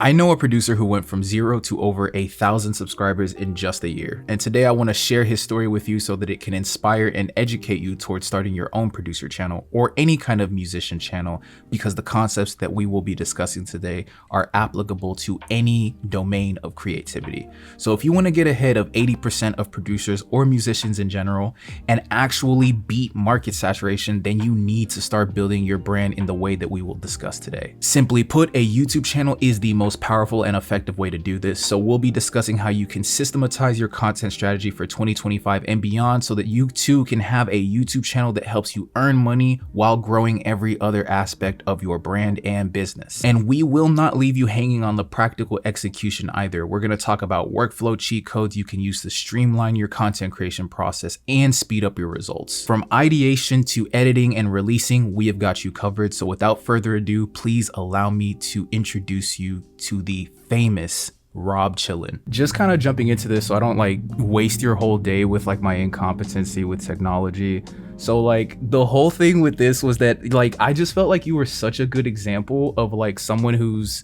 I know a producer who went from 0 to over 1,000 subscribers in just a year, and today I want to share his story with you so that it can inspire and educate you towards starting your own producer channel or any kind of musician channel, because the concepts that we will be discussing today are applicable to any domain of creativity. So if you want to get ahead of 80% of producers or musicians in general and actually beat market saturation, then you need to start building your brand in the way that we will discuss today. Simply put, a YouTube channel is the most powerful and effective way to do this. So we'll be discussing how you can systematize your content strategy for 2025 and beyond so that you too can have a YouTube channel that helps you earn money while growing every other aspect of your brand and business. And we will not leave you hanging on the practical execution either. We're going to talk about workflow cheat codes you can use to streamline your content creation process and speed up your results. From ideation to editing and releasing, we have got you covered. So without further ado, please allow me to introduce you to the famous Rob Chillin. Just kind of jumping into this so I don't like waste your whole day with like my incompetency with technology. So like the whole thing with this was that like I just felt like you were such a good example of like someone who's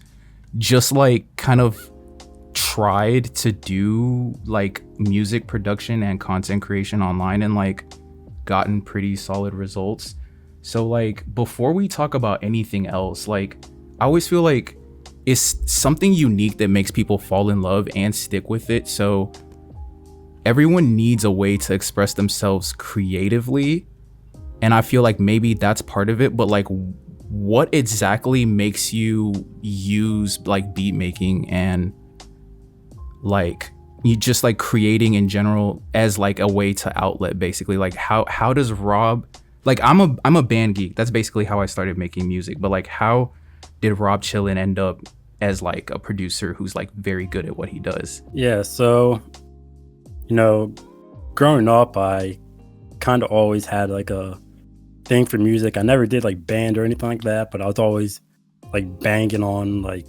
just like kind of tried to do like music production and content creation online and like gotten pretty solid results. So like before we talk about anything else, like I always feel like it's something unique that makes people fall in love and stick with it. So everyone needs a way to express themselves creatively, and I feel like maybe that's part of it. But like, what exactly makes you use like beat making and like you just like creating in general as like a way to outlet, basically? Like how does Rob, like I'm a band geek, that's basically how I started making music, but like how did Rob Chillin end up as like a producer who's like very good at what he does? Yeah, so, growing up, I kind of always had like a thing for music. I never did like band or anything like that, but I was always like banging on like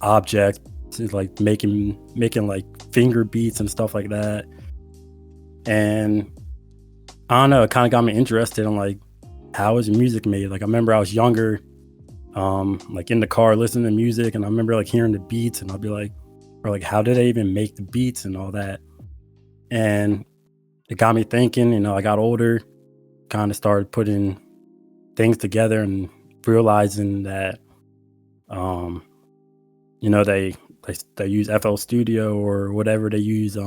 objects, like making like finger beats and stuff like that. And I don't know, it kind of got me interested in like how is music made. Like I remember I was younger, like in the car listening to music, and I remember like hearing the beats, and I'll be like, or like how did they even make the beats and all that? And it got me thinking. I got older, kind of started putting things together and realizing that they use FL Studio or whatever they use.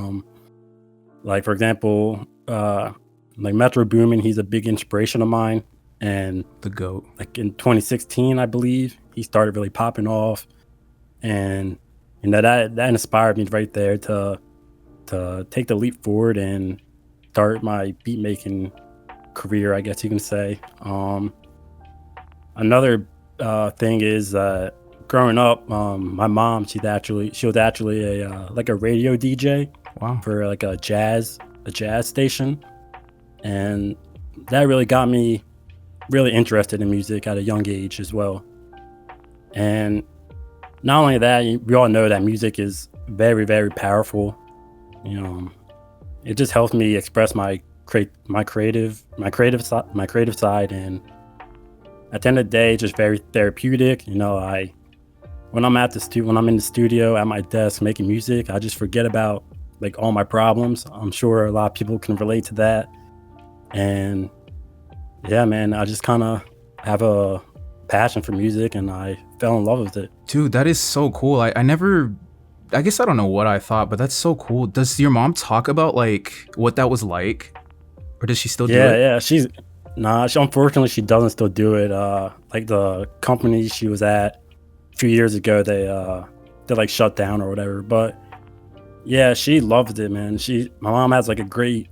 Like for example, like Metro Boomin, he's a big inspiration of mine. And The GOAT. like in 2016, I believe, he started really popping off. And that inspired me right there to take the leap forward and start my beat making career, I guess you can say. Another thing is growing up, my mom, she was actually a like a radio DJ. Wow. For like a jazz station, and that really got me really interested in music at a young age as well. And not only that, we all know that music is very, very powerful. It just helps me express my creative side, and at the end of the day, it's just very therapeutic. When I'm in the studio at my desk making music, I just forget about like all my problems. I'm sure a lot of people can relate to that. And yeah, man, I just kind of have a passion for music, and I fell in love with it. Dude, that is so cool. I guess I don't know what I thought, but that's so cool. Does your mom talk about like what that was like, or does she still do it? Yeah. Unfortunately, she doesn't still do it. Like the company she was at a few years ago, they like shut down or whatever. But yeah, she loved it, man. My mom has like a great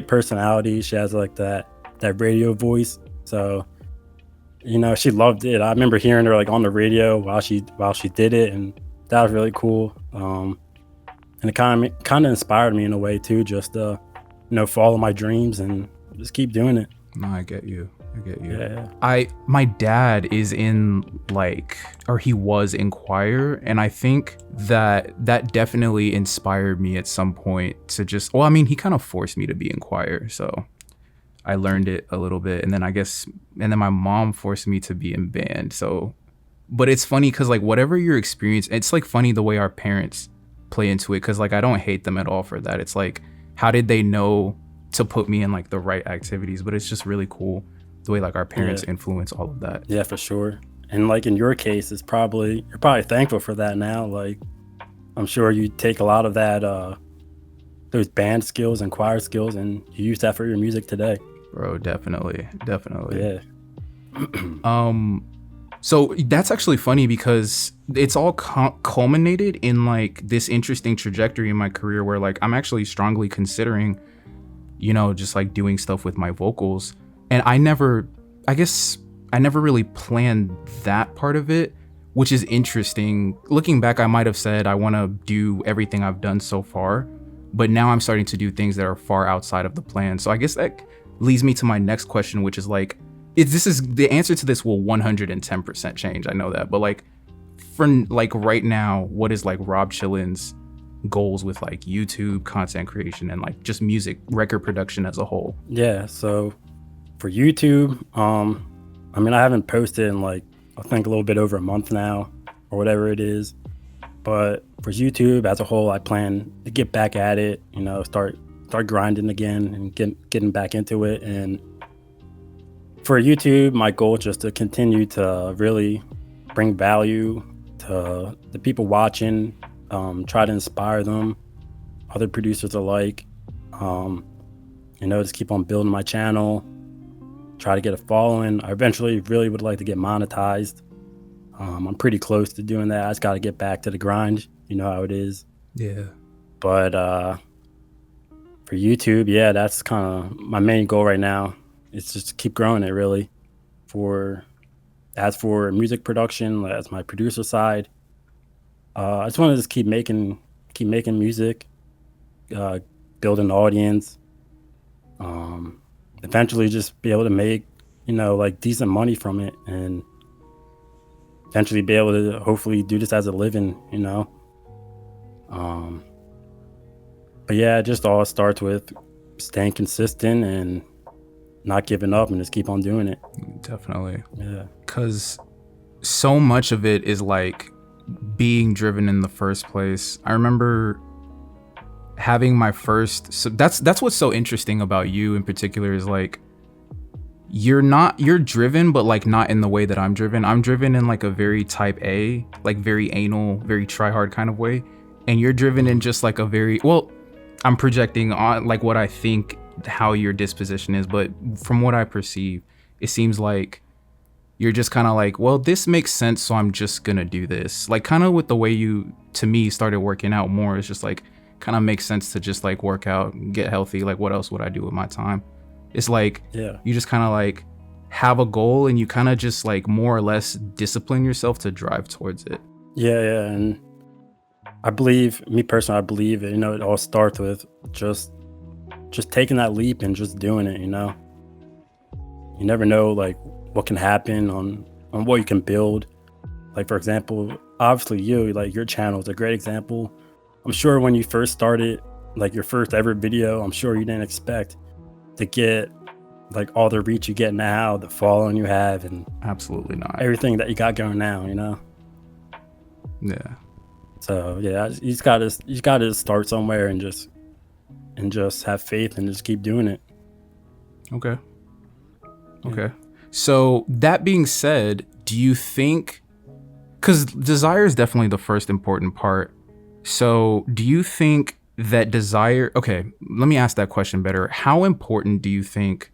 personality. She has like that radio voice. So, she loved it. I remember hearing her like on the radio while she did it, and that was really cool. And it kind of inspired me in a way too, just to, follow my dreams and just keep doing it. No, I get you. Yeah. My dad is he was in choir, and I think that definitely inspired me at some point to just, he kind of forced me to be in choir, so I learned it a little bit, and then my mom forced me to be in band, so But it's funny because like whatever your experience, it's like funny the way our parents play into it, because like I don't hate them at all for that. It's like, how did they know to put me in like the right activities? But it's just really cool the way like our parents influence all of that. Yeah, for sure. And like in your case, you're probably thankful for that now. Like I'm sure you take a lot of that those band skills and choir skills and you use that for your music today. Bro, definitely. Yeah. So that's actually funny because it's all culminated in like this interesting trajectory in my career where like I'm actually strongly considering, you know, just like doing stuff with my vocals. And I never really planned that part of it, which is interesting. Looking back, I might have said I want to do everything I've done so far, but now I'm starting to do things that are far outside of the plan. So I guess that leads me to my next question, which is like, the answer to this will 110% change. I know that, but like for like right now, what is like Rob Chillin's goals with like YouTube content creation and like just music record production as a whole? Yeah. So for YouTube, I mean, I haven't posted in like, I think a little bit over a month now or whatever it is, but for YouTube as a whole, I plan to get back at it, you know, start grinding again and getting back into it. And for YouTube, my goal is just to continue to really bring value to the people watching, try to inspire them, other producers alike, you know, just keep on building my channel, try to get a following. I eventually really would like to get monetized. I'm pretty close to doing that. I just got to get back to the grind. You know how it is. Yeah. But for YouTube, yeah, that's kind of my main goal right now. It's just keep growing it really. As for music production, as my producer side, I just want to just keep making music, build an audience, eventually just be able to make, you know, like decent money from it, and eventually be able to hopefully do this as a living, you know. But yeah, it just all starts with staying consistent and not giving up and just keep on doing it. Definitely. Yeah. Because so much of it is like being driven in the first place. I remember having my first, so that's what's so interesting about you in particular is like you're driven, but like not in the way that I'm driven. I'm driven in like a very type A, like very anal, very try hard kind of way. And you're driven in just like a very, well, I'm projecting on like what I think how your disposition is, but from what I perceive, it seems like you're just kind of like, well, this makes sense, so I'm just gonna do this. Like kind of with the way you, to me, started working out more, it's just like kind of makes sense to just like work out, get healthy. Like what else would I do with my time? It's like, yeah, you just kind of like have a goal and you kind of just like more or less discipline yourself to drive towards it. Yeah. And I believe, me personally, I believe, you know, it all starts with just taking that leap and just doing it, you know. You never know like what can happen on what you can build. Like for example, obviously your channel is a great example. I'm sure when you first started, like your first ever video, I'm sure you didn't expect to get like all the reach you get now, the following you have, and absolutely not everything that you got going now, you know. Yeah. So yeah, you just gotta start somewhere and just have faith and just keep doing it. Okay. So that being said, do you think, because desire is definitely the first important part, so do you think that desire, okay, let me ask that question better. How important do you think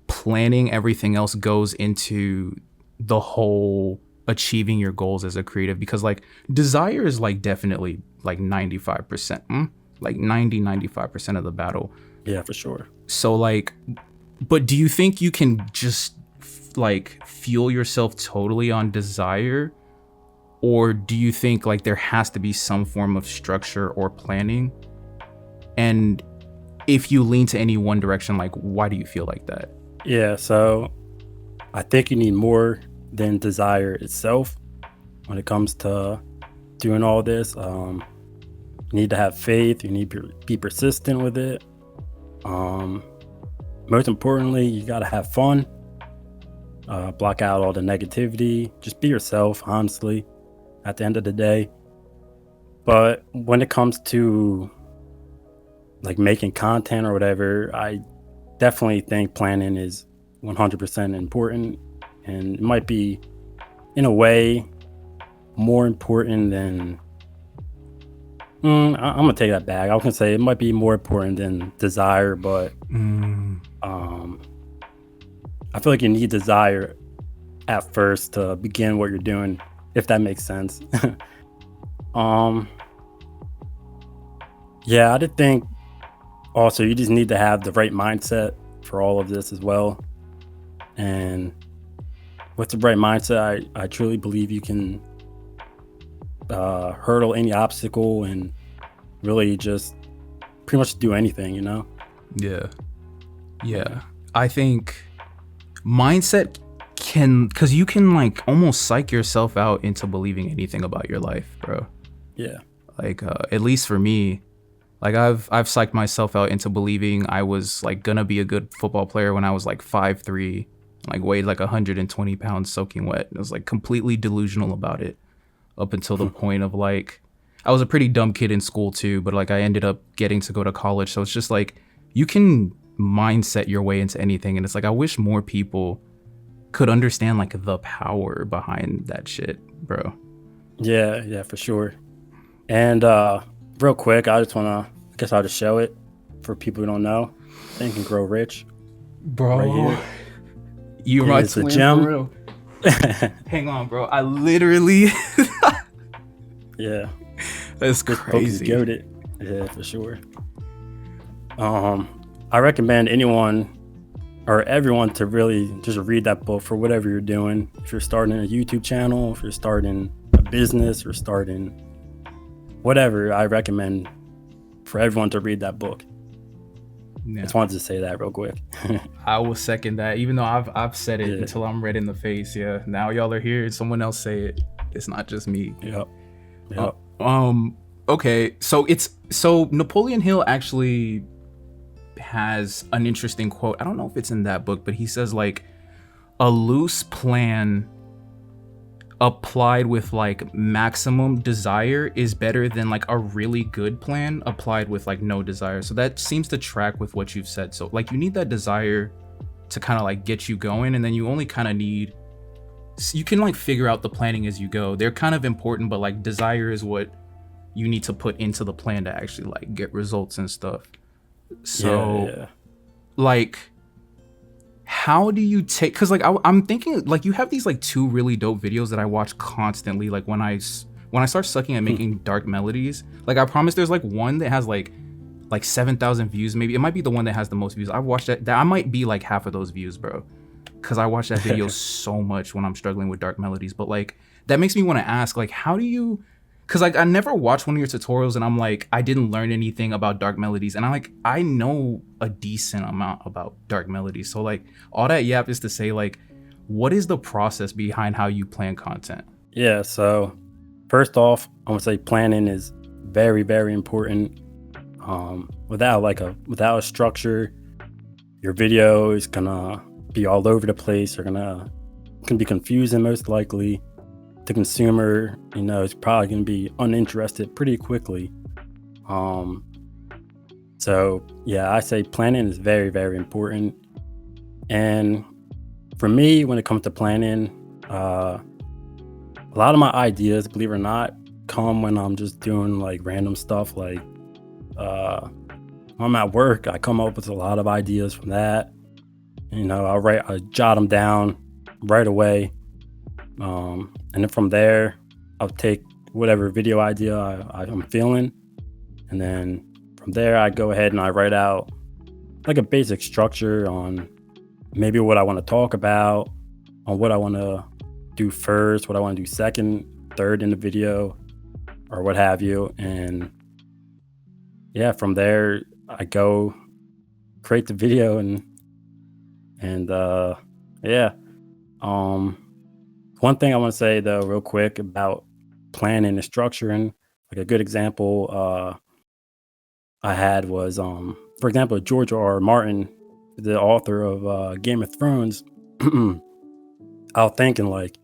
planning everything else goes into the whole achieving your goals as a creative? Because like desire is like definitely like 95%, like 95% of the battle. Yeah, for sure. So like, but do you think you can just like fuel yourself totally on desire? Or do you think like there has to be some form of structure or planning? And if you lean to any one direction, like why do you feel like that? Yeah, so I think you need more than desire itself when it comes to doing all this. You need to have faith, you need to be persistent with it. Most importantly, you got to have fun. block out all the negativity, just be yourself, honestly, at the end of the day. But when it comes to like making content or whatever, I definitely think planning is 100% important, and it might be in a way more important than I'm gonna take that back. I was gonna say it might be more important than desire, but um I feel like you need desire at first to begin what you're doing, if that makes sense. um yeah, I did think also you just need to have the right mindset for all of this as well. And with the right mindset, I truly believe you can hurdle any obstacle and really just pretty much do anything, you know? Yeah. Yeah. I think mindset can, because you can like almost psych yourself out into believing anything about your life, bro. Yeah. Like at least for me, like I've psyched myself out into believing I was like gonna be a good football player when I was like 5'3", like weighed like 120 pounds soaking wet. I was like completely delusional about it up until the point of like, I was a pretty dumb kid in school too, but like I ended up getting to go to college. So it's just like you can mindset your way into anything. And it's like, I wish more people could understand like the power behind that shit, bro. Yeah, for sure. And real quick, I guess I'll just show it for people who don't know. Think and Grow Rich. Bro, right here. You my It's a twin gem. for real. Hang on, bro. I literally Yeah. That's Book is crazy. goated. Yeah, for sure. I recommend anyone or everyone to really just read that book for whatever you're doing. If you're starting a YouTube channel, if you're starting a business or starting whatever, I recommend for everyone to read that book. Yeah. Just wanted to say that real quick. I will second that, even though I've said it Yeah. until I'm red in the face. Yeah. Now y'all are here. Someone else say it. It's not just me. Yep. Okay. So Napoleon Hill actually has an interesting quote. I don't know if it's in that book, but he says like a loose plan applied with like maximum desire is better than like a really good plan applied with like no desire. So that seems to track with what you've said. So like you need that desire to kind of like get you going, and then you only kind of need, you can like figure out the planning as you go. They're kind of important, but like desire is what you need to put into the plan to actually like get results and stuff. So yeah. like how do you take, because like I'm thinking like you have these like two really dope videos that I watch constantly, like when I start sucking at making dark melodies. Like I promise there's like one that has like 7,000 views. Maybe it might be the one that has the most views. I've watched that I might be like half of those views, bro, because I watch that video so much when I'm struggling with dark melodies. But like that makes me want to ask, like, how do you, because like I never watched one of your tutorials and I'm like, I didn't learn anything about dark melodies, and I know a decent amount about dark melodies. So like all that yap is to say, like, what is the process behind how you plan content? Yeah, so first off, I want to say planning is very, very important. Without a structure, your video is gonna be all over the place. You're gonna be confusing, most likely. The consumer, is probably gonna be uninterested pretty quickly. So yeah, I say planning is very, very important. And for me, when it comes to planning, a lot of my ideas, believe it or not, come when I'm just doing like random stuff. Like when I'm at work, I come up with a lot of ideas from that. I jot them down right away. And then from there, I'll take whatever video idea I'm feeling. And then from there, I go ahead and I write out like a basic structure on maybe what I want to talk about, on what I want to do first, what I want to do second, third in the video, or what have you. And yeah, from there, I go create the video and yeah. One thing I want to say though, real quick, about planning and structuring, like a good example I had was, for example, George R. R. Martin, the author of Game of Thrones. I was thinking like,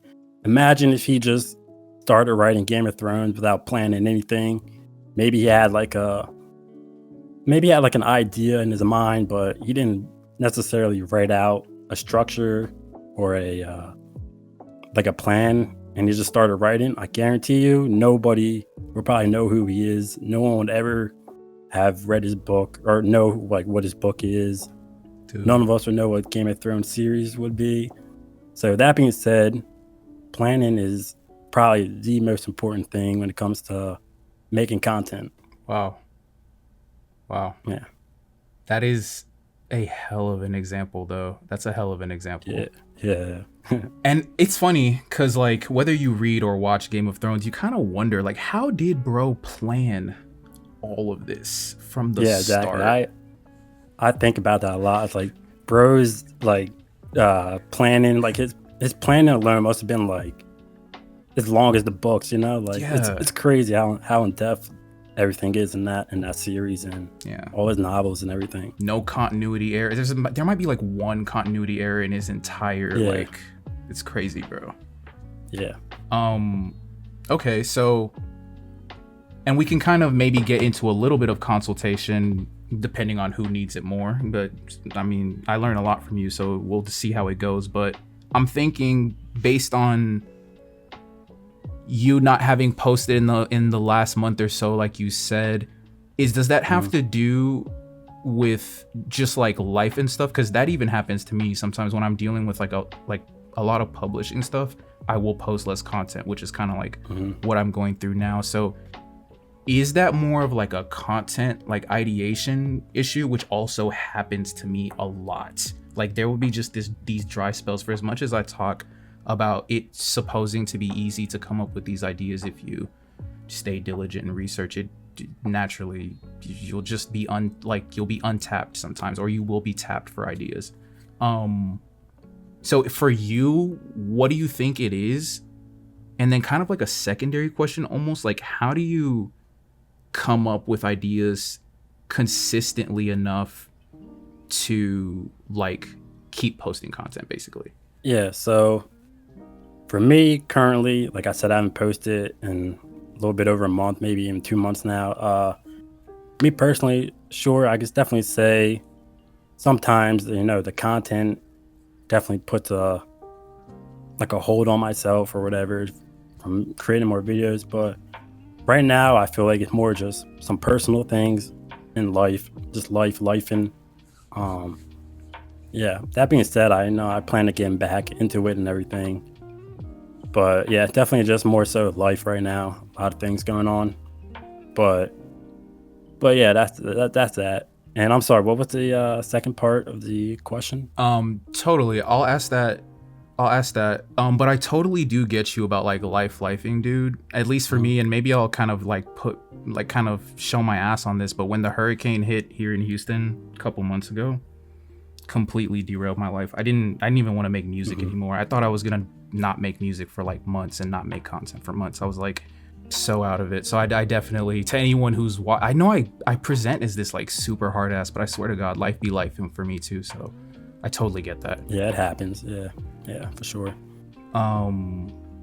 imagine if he just started writing Game of Thrones without planning anything. Maybe he had like an idea in his mind, but he didn't necessarily write out a structure or a like a plan, and he just started writing. I guarantee you, nobody would probably know who he is. No one would ever have read his book or know like what his book is. Dude. None of us would know what Game of Thrones series would be. So that being said, planning is probably the most important thing when it comes to making content. Wow. Yeah. That is a hell of an example, though. That's a hell of an example. Yeah. And it's funny because, like, whether you read or watch Game of Thrones, you kind of wonder, like, how did bro plan all of this from the start? Exactly. I think about that a lot. It's like bro's like planning, like his planning alone must have been like as long as the books, you know? Like it's crazy how in depth everything is in that series and all his novels and everything. No continuity error. There might be like one continuity error in his entire like, it's crazy, bro. Yeah. Okay, so, and we can kind of maybe get into a little bit of consultation depending on who needs it more, but I mean, I learn a lot from you, so we'll just see how it goes. But I'm thinking, based on you not having posted in the last month or so, like you said, does that have to do with just like life and stuff? Because that even happens to me sometimes when I'm dealing with like a lot of publishing stuff. I will post less content, which is kind of like what I'm going through now. So is that more of like a content like ideation issue, which also happens to me a lot? Like there will be just these dry spells. For as much as I talk about it supposing to be easy to come up with these ideas if you stay diligent and research it, naturally you'll just be you'll be untapped sometimes, or you will be tapped for ideas. So for you, what do you think it is? And then kind of like a secondary question, almost like, how do you come up with ideas consistently enough to like keep posting content, basically? Yeah, so for me currently, like I said, I haven't posted in a little bit over a month, maybe even 2 months now. Me personally, sure, I could definitely say sometimes, you know, the content definitely puts a hold on myself or whatever from creating more videos. But right now I feel like it's more just some personal things in life, just life. And that being said, I know I plan to get back into it and everything. But yeah, definitely just more so life right now. A lot of things going on. But yeah, that's that. And I'm sorry, what was the second part of the question? Totally. I'll ask that. But I totally do get you about like lifing, dude. At least for me, and maybe I'll kind of like kind of show my ass on this. But when the hurricane hit here in Houston a couple months ago, completely derailed my life. I didn't even want to make music anymore. I thought I was gonna not make music for like months and not make content for months. I was like so out of it. So I definitely, to anyone who's I know I present as this like super hard ass, but I swear to God, life be life for me too. So I totally get that. Yeah, it happens. Yeah, for sure.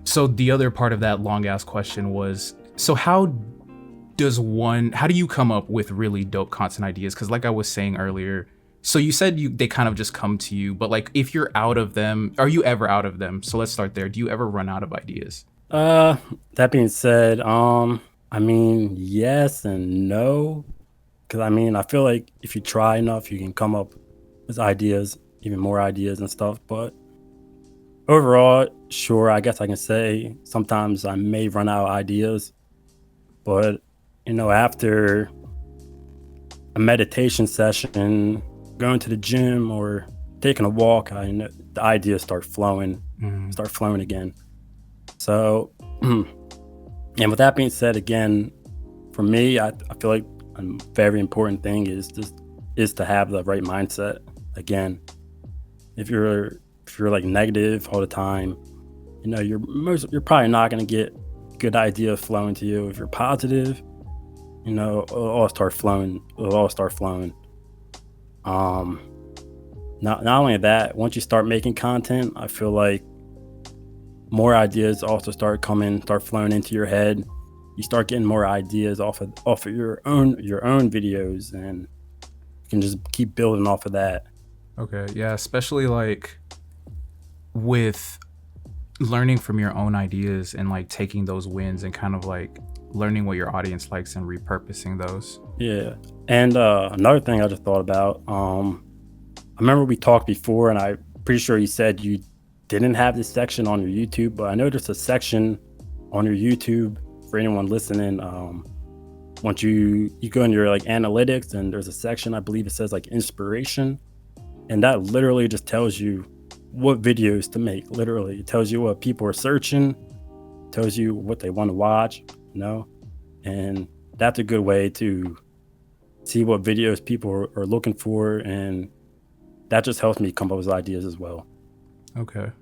So the other part of that long ass question was, so how do you come up with really dope content ideas? Because like I was saying earlier, so you said they kind of just come to you, but like if you're out of them, are you ever out of them? So let's start there. Do you ever run out of ideas? That being said, I mean, yes and no. Because I mean, I feel like if you try enough, you can come up with ideas, even more ideas and stuff. But overall, sure, I guess I can say sometimes I may run out of ideas. But, you know, after a meditation session, going to the gym or taking a walk, the ideas start flowing again. So, and with that being said, again, for me, I feel like a very important thing is to have the right mindset. Again, if you're like negative all the time, you know, you're probably not going to get good ideas flowing to you. If you're positive, you know, it'll all start flowing. Not only that, once you start making content, I feel like more ideas also start flowing into your head. You start getting more ideas off of your own videos, and you can just keep building off of that. Okay, yeah, especially like with learning from your own ideas and like taking those wins and kind of like learning what your audience likes and repurposing those. Yeah. And another thing I just thought about, I remember we talked before, and I'm pretty sure you said you didn't have this section on your YouTube, but I know there's a section on your YouTube for anyone listening. Once you go in your like analytics, and there's a section, I believe it says like inspiration, and that literally just tells you what videos to make. Literally, it tells you what people are searching, tells you what they want to watch, and that's a good way to see what videos people are looking for, and that just helps me come up with ideas as well. Okay.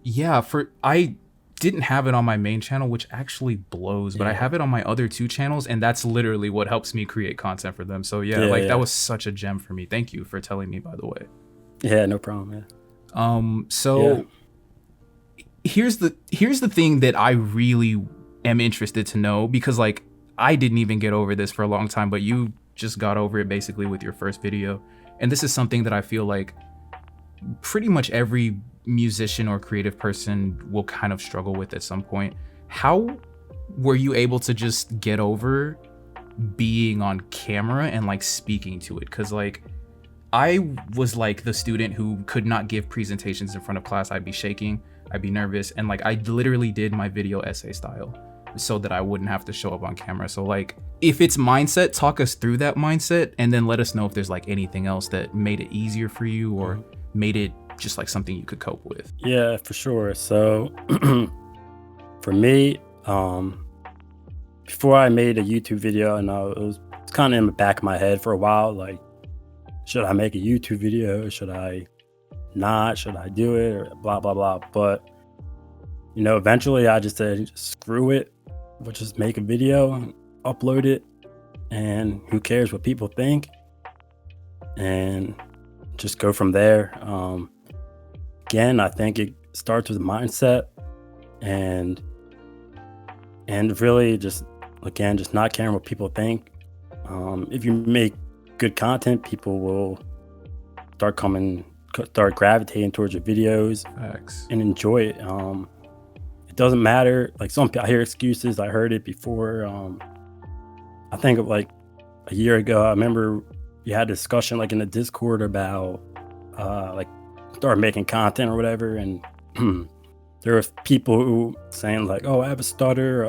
Yeah, I didn't have it on my main channel, which actually blows, but I have it on my other 2 channels, and that's literally what helps me create content for them. So that was such a gem for me. Thank you for telling me, by the way. Yeah, no problem. Here's the thing that I really am interested to know, because like I didn't even get over this for a long time, but you just got over it basically with your first video. And this is something that I feel like pretty much every musician or creative person will kind of struggle with at some point. How were you able to just get over being on camera and like speaking to it? Because like I was like the student who could not give presentations in front of class. I'd be shaking, I'd be nervous, and like I literally did my video essay style so that I wouldn't have to show up on camera. So like if it's mindset, talk us through that mindset, and then let us know if there's like anything else that made it easier for you or made it just like something you could cope with. Yeah, for sure. So for me, before I made a YouTube video, and it was kind of in the back of my head for a while, like, should I make a YouTube video? Should I not? Should I do it? Or blah, blah, blah. But, eventually I just said, screw it. We'll just make a video, upload it, and who cares what people think? And just go from there. Again, I think it starts with mindset, and really just not caring what people think. If you make good content, people will start gravitating towards your videos. Facts. And enjoy it. It doesn't matter. Like I hear excuses. I heard it before. I think of like a year ago, I remember you had a discussion like in the Discord about like start making content or whatever, and there were people who saying like, oh, I have a stutter,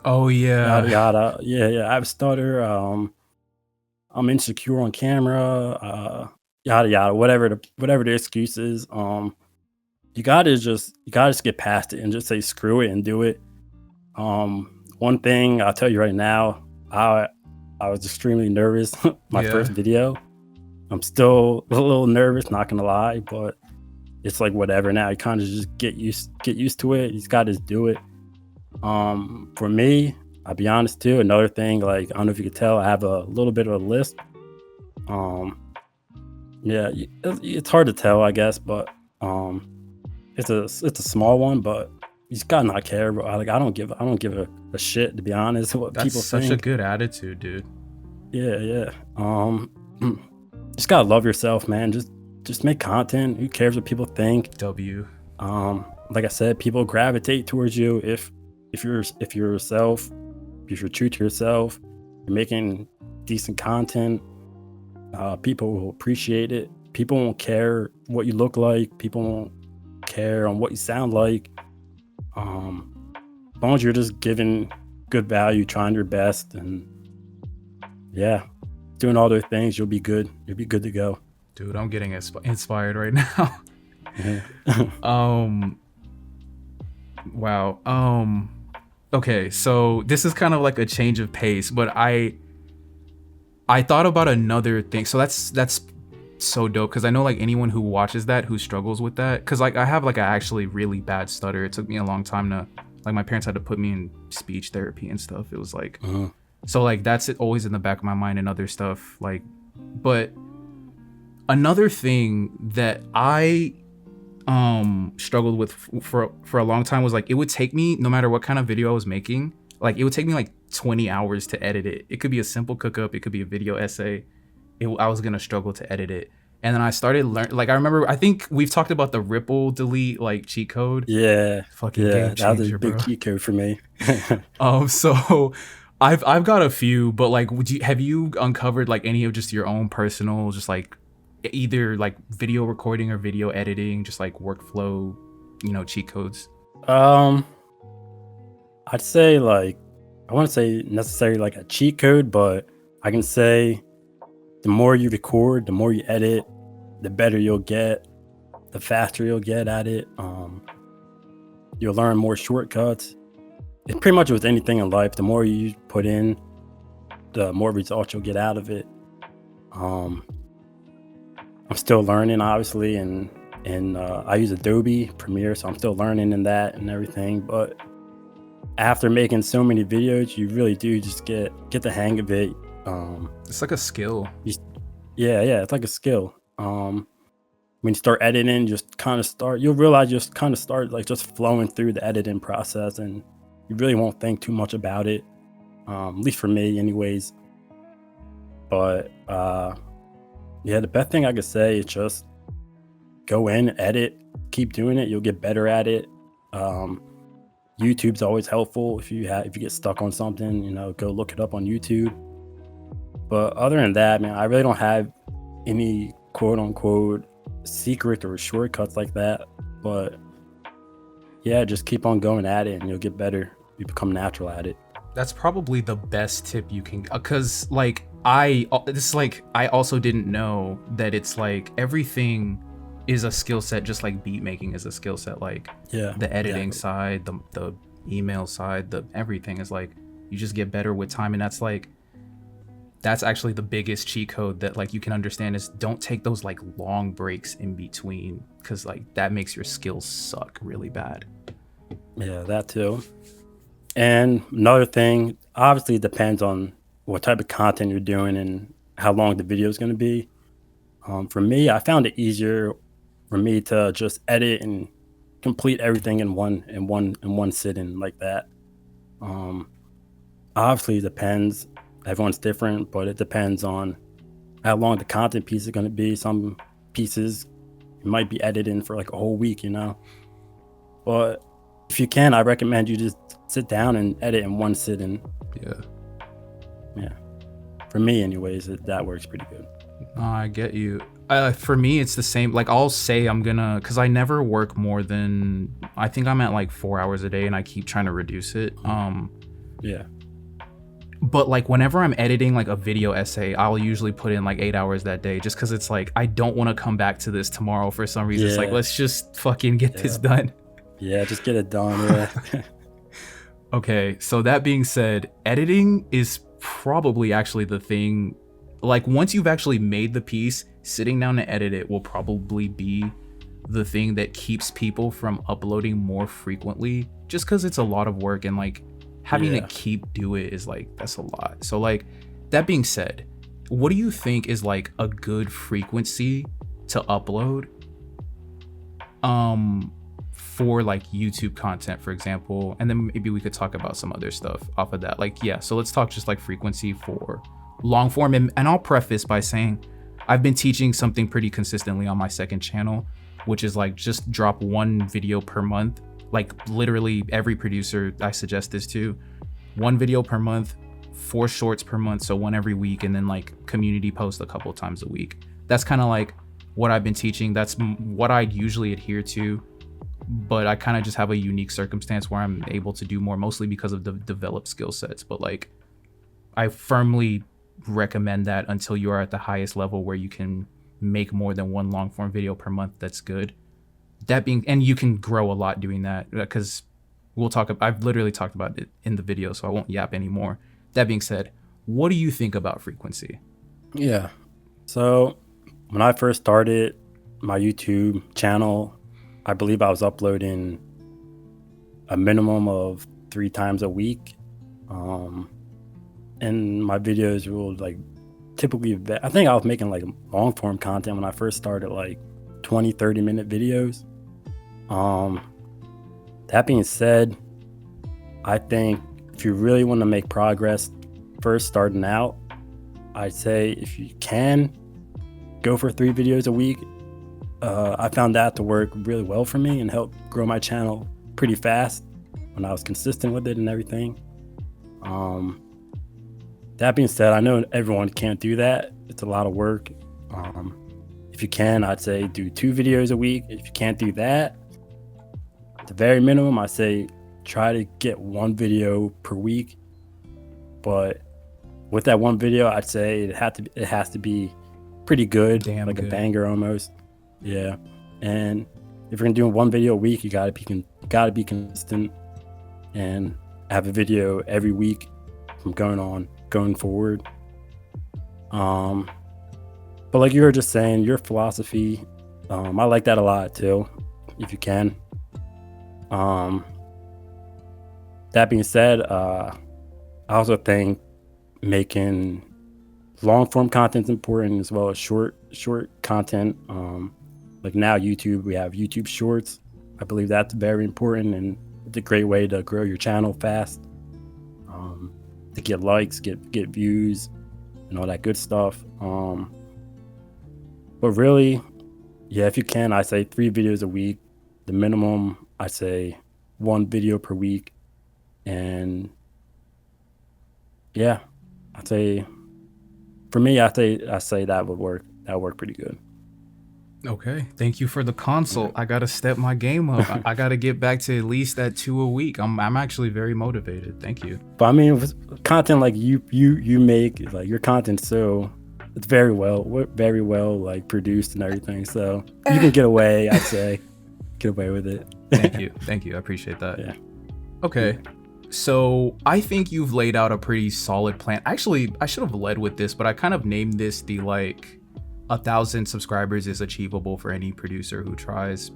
oh yeah, yada yada, yeah, I have a stutter, I'm insecure on camera, yada yada, whatever the excuse is. You gotta just get past it and just say screw it and do it. One thing I'll tell you right now, I was extremely nervous my first video. I'm still a little nervous, not gonna lie, but it's like whatever now. You kind of just get used to it. You just gotta just do it. For me, I'll be honest too, another thing, like I don't know if you could tell, I have a little bit of a lisp. Yeah, it's hard to tell, I guess, but it's a small one, but you just gotta not care, bro. Like I don't give a shit, to be honest, what people think. That's such a good attitude, dude. Yeah. Just gotta love yourself, man. Just make content. Who cares what people think? W. Like I said, people gravitate towards you if you're yourself, if you're true to yourself, you're making decent content. People will appreciate it. People won't care what you look like. People won't care on what you sound like. As long as you're just giving good value, trying your best, and doing all those things, you'll be good. You'll be good to go. Dude, I'm getting inspired right now. Wow. Okay, so this is kind of like a change of pace, but I thought about another thing. So that's so dope, because I know like anyone who watches that who struggles with that, because like I have like an actually really bad stutter. It took me a long time to, like, my parents had to put me in speech therapy and stuff. It was like so like that's always in the back of my mind and other stuff, like. But another thing that I struggled with for a long time was like, it would take me, no matter what kind of video I was making, like it would take me like 20 hours to edit it. It could be a simple cook up, it could be a video essay. I was gonna struggle to edit it. And then I started learning, like I remember, I think we've talked about the ripple delete like cheat code. Yeah, Fucking yeah, game that was changer, a big bro. cheat code for me. So I've got a few, but like, have you uncovered like any of just your own personal, just like either like video recording or video editing, just like workflow, cheat codes? Um, I'd say like I wouldn't say necessarily like a cheat code, but I can say the more you record, the more you edit, the better you'll get, the faster you'll get at it. You'll learn more shortcuts. It's pretty much with anything in life. The more you put in, the more results you'll get out of it. I'm still learning, obviously, and I use Adobe Premiere, so I'm still learning in that and everything. But after making so many videos, you really do just get the hang of it. It's like a skill. Yeah, it's like a skill. When you start editing, you'll realize you just kind of start like just flowing through the editing process, and you really won't think too much about it. At least for me, anyways. But yeah, the best thing I could say is just go in, edit, keep doing it. You'll get better at it. YouTube's always helpful if you get stuck on something. Go look it up on YouTube. But other than that, man, I really don't have any quote unquote secret or shortcuts like that. But yeah, just keep on going at it and you'll get better. You become natural at it. That's probably the best tip you can, because like I also didn't know that it's like everything is a skill set, just like beat making is a skill set. Like the editing side, the email side, the everything is like you just get better with time. And that's actually the biggest cheat code that like you can understand is don't take those like long breaks in between, because like that makes your skills suck really bad. Yeah, that too. And another thing, obviously it depends on what type of content you're doing and how long the video is going to be. For me, I found it easier for me to just edit and complete everything in one sitting like that. Obviously it depends. Everyone's different, but it depends on how long the content piece is going to be. Some pieces you might be editing for like a whole week, But if you can, I recommend you just sit down and edit in one sitting. Yeah. For me, anyways, that works pretty good. I get you. For me, it's the same. Like I'll say because I never work more than, I think I'm at like 4 hours a day, and I keep trying to reduce it. Yeah. But like whenever I'm editing like a video essay, I'll usually put in like 8 hours that day, just because it's like I don't want to come back to this tomorrow for some reason. It's like, let's just fucking get this done. Yeah, just get it done. Yeah. Okay, so that being said, editing is probably actually the thing. Like once you've actually made the piece, sitting down to edit it will probably be the thing that keeps people from uploading more frequently, just because it's a lot of work, and like having to keep do it is like, that's a lot. So like that being said, what do you think is like a good frequency to upload for like YouTube content, for example? And then maybe we could talk about some other stuff off of that. Like, yeah, so let's talk just like frequency for long form. And I'll preface by saying I've been teaching something pretty consistently on my second channel, which is like just drop one video per month. Like literally every producer I suggest this to, one video per month, 4 shorts per month, so one every week, and then like community post a couple times a week. That's kind of like what I've been teaching. That's what I'd usually adhere to, but I kind of just have a unique circumstance where I'm able to do more, mostly because of the developed skill sets. But like I firmly recommend that until you are at the highest level where you can make more than one long form video per month. That's good. And you can grow a lot doing that, because I've literally talked about it in the video, so I won't yap anymore. That being said, what do you think about frequency? Yeah. So when I first started my YouTube channel, I believe I was uploading a minimum of 3 times a week. And my videos will like typically, I think I was making like long form content when I first started, like 20-30 minute videos. That being said, I think if you really want to make progress first starting out, I'd say if you can, go for 3 videos a week. I found that to work really well for me and help grow my channel pretty fast when I was consistent with it and everything. That being said, I know everyone can't do that. It's a lot of work. If you can, I'd say do 2 videos a week. If you can't do that, at the very minimum, I say try to get 1 video per week. But with that 1 video, I'd say it has to be pretty good, Damn like good. a banger almost. Yeah. And if you're gonna do 1 video a week, you gotta be consistent and have a video every week from going forward. But like you were just saying, your philosophy, I like that a lot too, if you can. That being said, I also think making long form content is important as well as short content. Like now YouTube, we have YouTube Shorts. I believe that's very important and it's a great way to grow your channel fast, to get likes, get views, and all that good stuff. But really, yeah, if you can, I say 3 videos a week. The minimum, I say 1 video per week. And yeah, I'd say for me, I say that would work. That would work pretty good. Okay, thank you for the consult. I gotta step my game up. I gotta get back to at least that 2 a week. I'm actually very motivated. Thank you. But I mean, with content like you make, like your content, so it's very well like produced and everything. So you can get away. I'd say get away with it. Thank you. I appreciate that. Yeah. Okay. So I think you've laid out a pretty solid plan. Actually, I should have led with this, but I kind of named this the 1,000 subscribers is achievable for any producer who tries.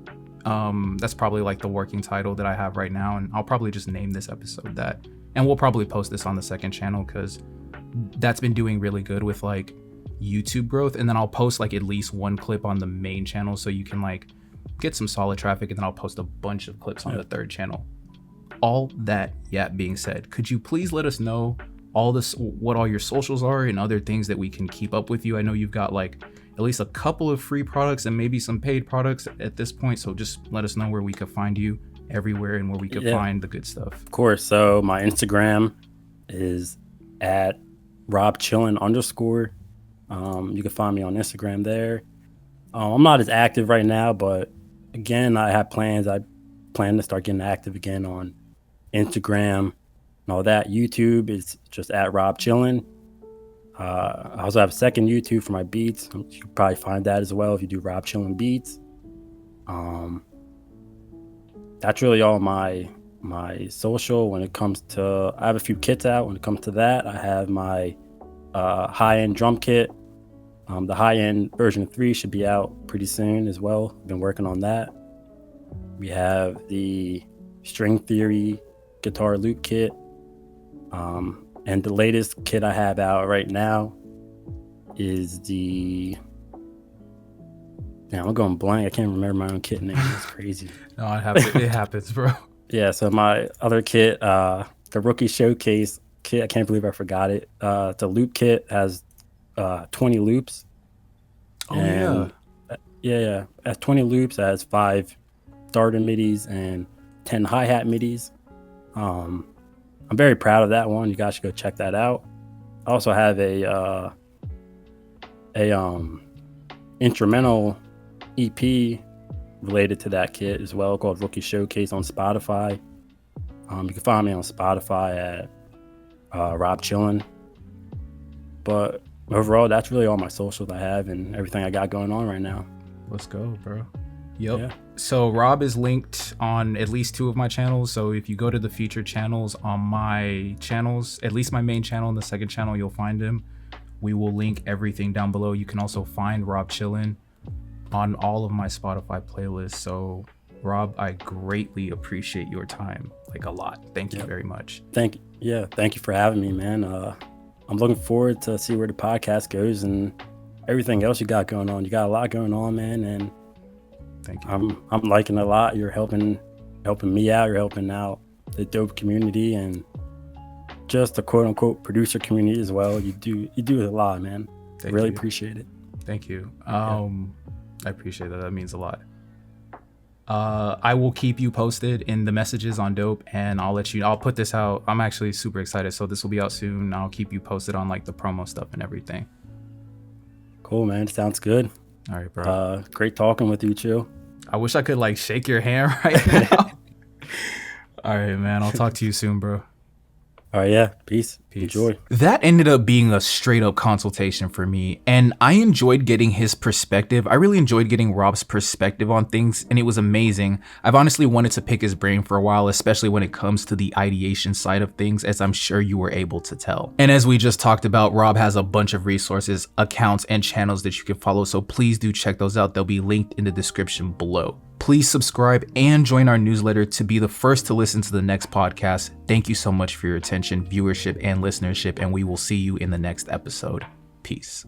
That's probably like the working title that I have right now, and I'll probably just name this episode that. And we'll probably post this on the second channel because that's been doing really good with YouTube growth. And then I'll post at least 1 clip on the main channel so you can get some solid traffic, and then I'll post a bunch of clips on the 3rd channel. All that being said, could you please let us know what all your socials are and other things that we can keep up with you? I know you've got at least a couple of free products and maybe some paid products at this point, so just let us know where we could find you everywhere and where we could find the good stuff. Of course. So my Instagram is at robchillin_. You can find me on Instagram there. I'm not as active right now, but again, I have plans. I plan to start getting active again on Instagram and all that. YouTube is just at robchillin. I also have a second YouTube for my beats. You can probably find that as well if you do Rob Chillin Beats. That's really all my social. When it comes to, I have a few kits out. When it comes to that, I have my high-end drum kit. The high-end version 3 should be out pretty soon as well. Been working on that. We have the String Theory guitar loop kit. And the latest kit I have out right now is the... Damn, I'm going blank. I can't remember my own kit name. It's crazy. No, it happens, bro. Yeah, so my other kit, the Rookie Showcase kit, I can't believe I forgot it. It's a loop kit, has 20 loops. Oh, and, yeah. It has 20 loops, it has 5 starter midis and 10 hi-hat midis. I'm very proud of that one. You guys should go check that out. I also have a instrumental EP related to that kit as well, called Rookie Showcase on Spotify. You can find me on Spotify at Rob Chillin. But overall, that's really all my socials I have and everything I got going on right now. Let's go, bro. Yep. Yeah. So Rob is linked on at least 2 of my channels. So if you go to the featured channels on my channels, at least my main channel and the second channel, you'll find him. We will link everything down below. You can also find Rob Chillin on all of my Spotify playlists. So Rob, I greatly appreciate your time, a lot. Thank you very much. Thank you for having me, man. I'm looking forward to see where the podcast goes and everything else you got going on. You got a lot going on, man, and Thank you. I'm liking it a lot. You're helping me out. You're helping out the dope community and just the quote unquote producer community as well. You do a lot, man. Really appreciate it. Thank you. I appreciate that. That means a lot. I will keep you posted in the messages on Dope, and I'll put this out. I'm actually super excited. So this will be out soon. I'll keep you posted on like the promo stuff and everything. Cool, man. Sounds good. All right, bro. Great talking with you, Chill. I wish I could like shake your hand right now. All right, man. I'll talk to you soon, bro. All right, yeah. Peace. Enjoy. That ended up being a straight up consultation for me, and I enjoyed getting his perspective. I really enjoyed getting Rob's perspective on things, and it was amazing. I've honestly wanted to pick his brain for a while, especially when it comes to the ideation side of things, as I'm sure you were able to tell. And as we just talked about, Rob has a bunch of resources, accounts, and channels that you can follow, so please do check those out. They'll be linked in the description below. Please subscribe and join our newsletter to be the first to listen to the next podcast. Thank you so much for your attention, viewership, and listenership, and we will see you in the next episode. Peace.